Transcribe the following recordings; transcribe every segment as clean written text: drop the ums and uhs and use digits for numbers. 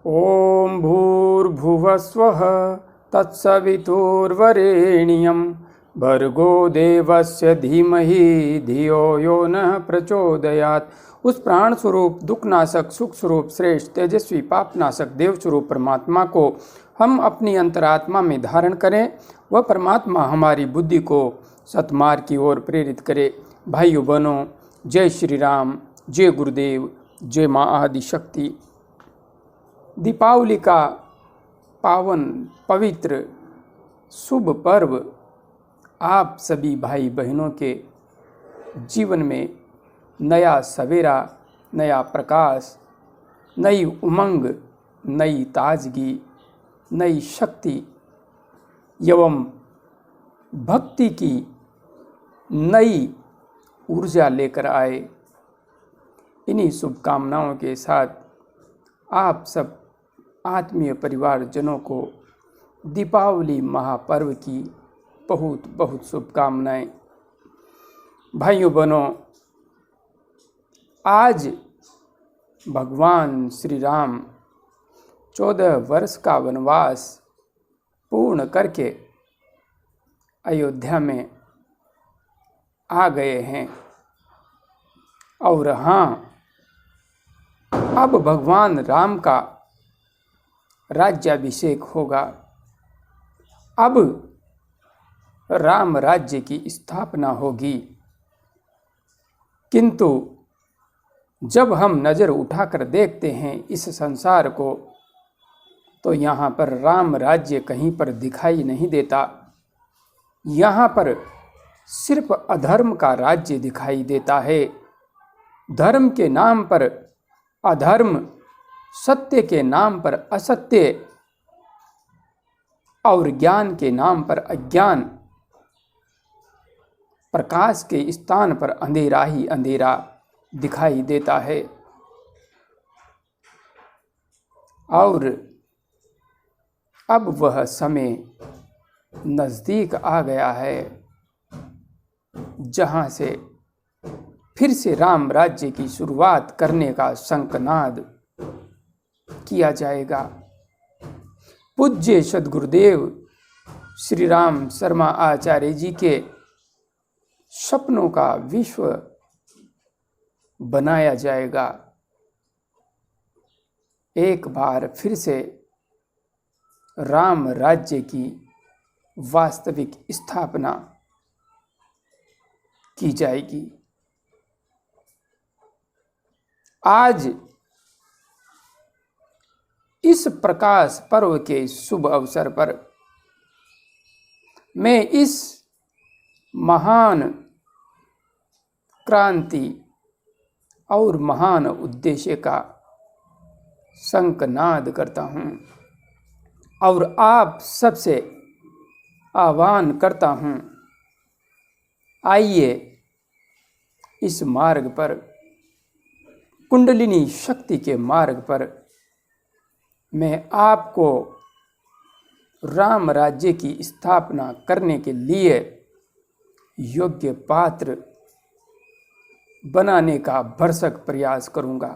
ॐ भूर्भुवस्वः तत्सवितुर्वरेण्यं भर्गो देवस्य धीमहि धियो यो नः प्रचोदयात्। उस प्राण स्वरूप, दुखनाशक, सुख स्वरूप, श्रेष्ठ, तेजस्वी, पापनाशक, देव स्वरूप परमात्मा को हम अपनी अंतरात्मा में धारण करें। वह परमात्मा हमारी बुद्धि को सतमार्ग की ओर प्रेरित करे। भाइयों बहनों, जय श्री राम, जय गुरुदेव, जय माँ आदिशक्ति। दीपावली का पावन पवित्र शुभ पर्व आप सभी भाई बहनों के जीवन में नया सवेरा, नया प्रकाश, नई उमंग, नई ताजगी, नई शक्ति एवं भक्ति की नई ऊर्जा लेकर आए। इन्हीं शुभकामनाओं के साथ आप सब आत्मीय परिवारजनों को दीपावली महापर्व की बहुत बहुत शुभकामनाएं। भाइयों बहनों, आज भगवान श्री राम 14 वर्ष का वनवास पूर्ण करके अयोध्या में आ गए हैं। और हाँ, अब भगवान राम का राज्याभिषेक होगा। अब राम राज्य की स्थापना होगी। किंतु जब हम नज़र उठाकर देखते हैं इस संसार को, तो यहाँ पर राम राज्य कहीं पर दिखाई नहीं देता। यहाँ पर सिर्फ अधर्म का राज्य दिखाई देता है। धर्म के नाम पर अधर्म, सत्य के नाम पर असत्य और ज्ञान के नाम पर अज्ञान, प्रकाश के स्थान पर अंधेरा ही अंधेरा दिखाई देता है। और अब वह समय नज़दीक आ गया है जहाँ से फिर से राम राज्य की शुरुआत करने का शंखनाद किया जाएगा। पूज्य सद्गुरुदेव श्री राम शर्मा आचार्य जी के सपनों का विश्व बनाया जाएगा। एक बार फिर से राम राज्य की वास्तविक स्थापना की जाएगी। आज इस प्रकाश पर्व के शुभ अवसर पर मैं इस महान क्रांति और महान उद्देश्य का शंखनाद करता हूँ और आप सबसे आह्वान करता हूँ, आइए इस मार्ग पर, कुंडलिनी शक्ति के मार्ग पर मैं आपको राम राज्य की स्थापना करने के लिए योग्य पात्र बनाने का भरसक प्रयास करूंगा।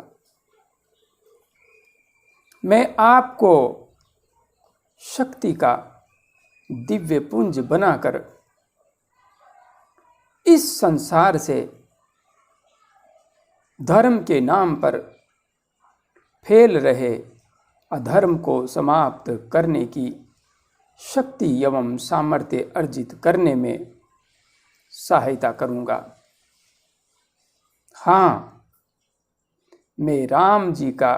मैं आपको शक्ति का दिव्य पुंज बनाकर इस संसार से धर्म के नाम पर फैल रहे अधर्म को समाप्त करने की शक्ति एवं सामर्थ्य अर्जित करने में सहायता करूंगा। हाँ, मैं राम जी का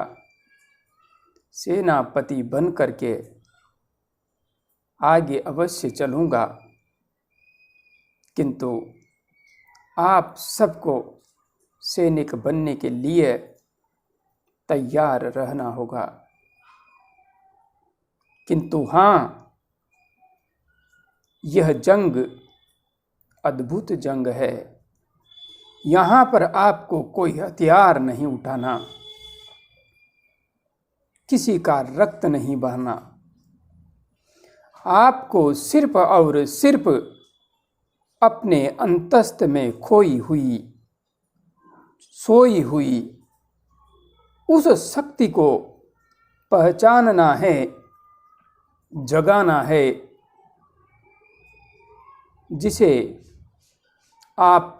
सेनापति बन करके आगे अवश्य चलूंगा, किंतु आप सबको सैनिक बनने के लिए तैयार रहना होगा। किंतु हाँ, यह जंग अद्भुत जंग है। यहाँ पर आपको कोई हथियार नहीं उठाना, किसी का रक्त नहीं बहना। आपको सिर्फ और सिर्फ अपने अंतस्थ में खोई हुई, सोई हुई उस शक्ति को पहचानना है, जगाना है, जिसे आप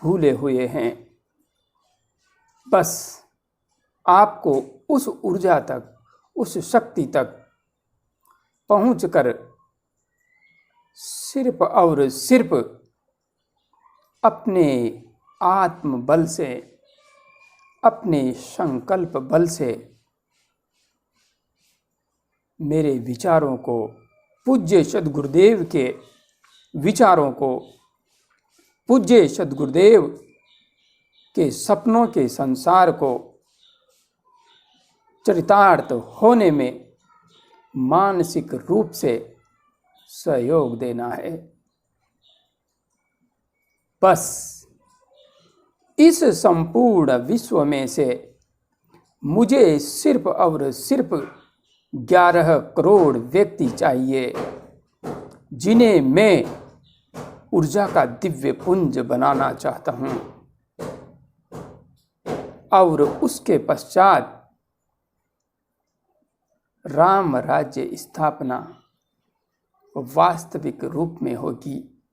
भूले हुए हैं। बस आपको उस ऊर्जा तक, उस शक्ति तक पहुंचकर सिर्फ और सिर्फ अपने आत्म बल से, अपने संकल्प बल से मेरे विचारों को, पूज्य सद्गुरुदेव के विचारों को, पूज्य सद्गुरुदेव के सपनों के संसार को चरितार्थ होने में मानसिक रूप से सहयोग देना है। बस इस संपूर्ण विश्व में से मुझे सिर्फ और सिर्फ 11 करोड़ व्यक्ति चाहिए, जिन्हें मैं ऊर्जा का दिव्य पुंज बनाना चाहता हूं। और उसके पश्चात राम राज्य स्थापना वास्तविक रूप में होगी।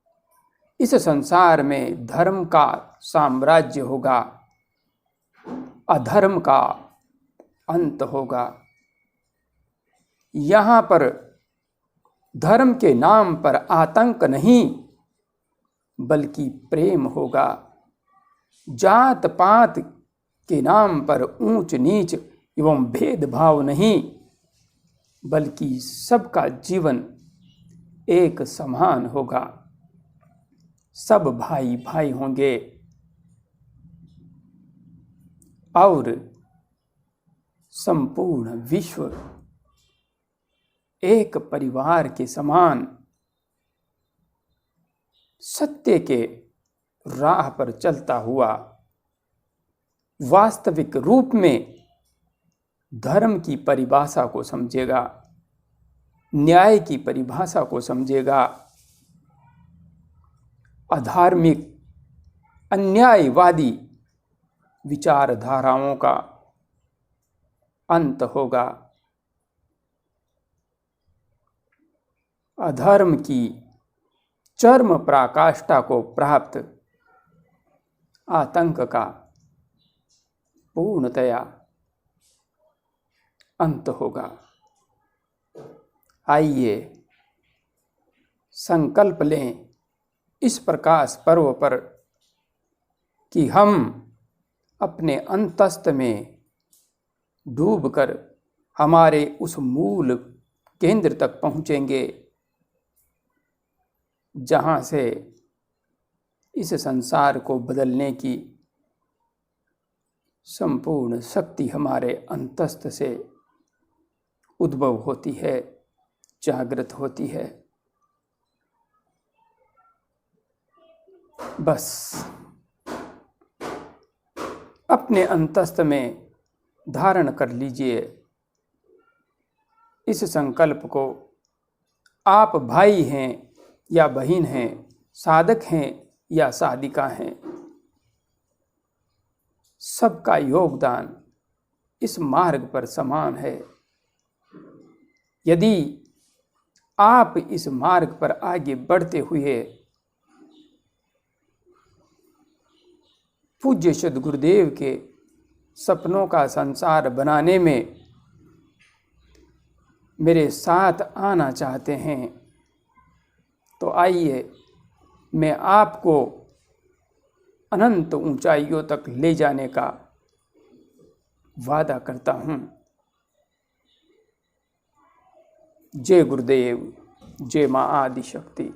इस संसार में धर्म का साम्राज्य होगा, अधर्म का अंत होगा। यहाँ पर धर्म के नाम पर आतंक नहीं, बल्कि प्रेम होगा। जात पात के नाम पर ऊंच नीच एवं भेदभाव नहीं, बल्कि सबका जीवन एक समान होगा। सब भाई भाई होंगे और संपूर्ण विश्व एक परिवार के समान सत्य के राह पर चलता हुआ वास्तविक रूप में धर्म की परिभाषा को समझेगा, न्याय की परिभाषा को समझेगा। अधार्मिक, अन्यायवादी विचारधाराओं का अंत होगा। अधर्म की चरम पराकाष्ठा को प्राप्त आतंक का पूर्णतया अंत होगा। आइए संकल्प लें इस प्रकाश पर्व पर कि हम अपने अंतस्थ में डूबकर हमारे उस मूल केंद्र तक पहुँचेंगे, जहाँ से इस संसार को बदलने की संपूर्ण शक्ति हमारे अंतस्थ से उद्भव होती है, जागृत होती है। बस अपने अंतस्थ में धारण कर लीजिए इस संकल्प को। आप भाई हैं या बहन हैं, साधक हैं या साधिका हैं, सबका योगदान इस मार्ग पर समान है। यदि आप इस मार्ग पर आगे बढ़ते हुए पूज्य सद्गुरुदेव के सपनों का संसार बनाने में मेरे साथ आना चाहते हैं, तो आइए मैं आपको अनंत ऊंचाइयों तक ले जाने का वादा करता हूँ। जय गुरुदेव, जय माँ आदिशक्ति।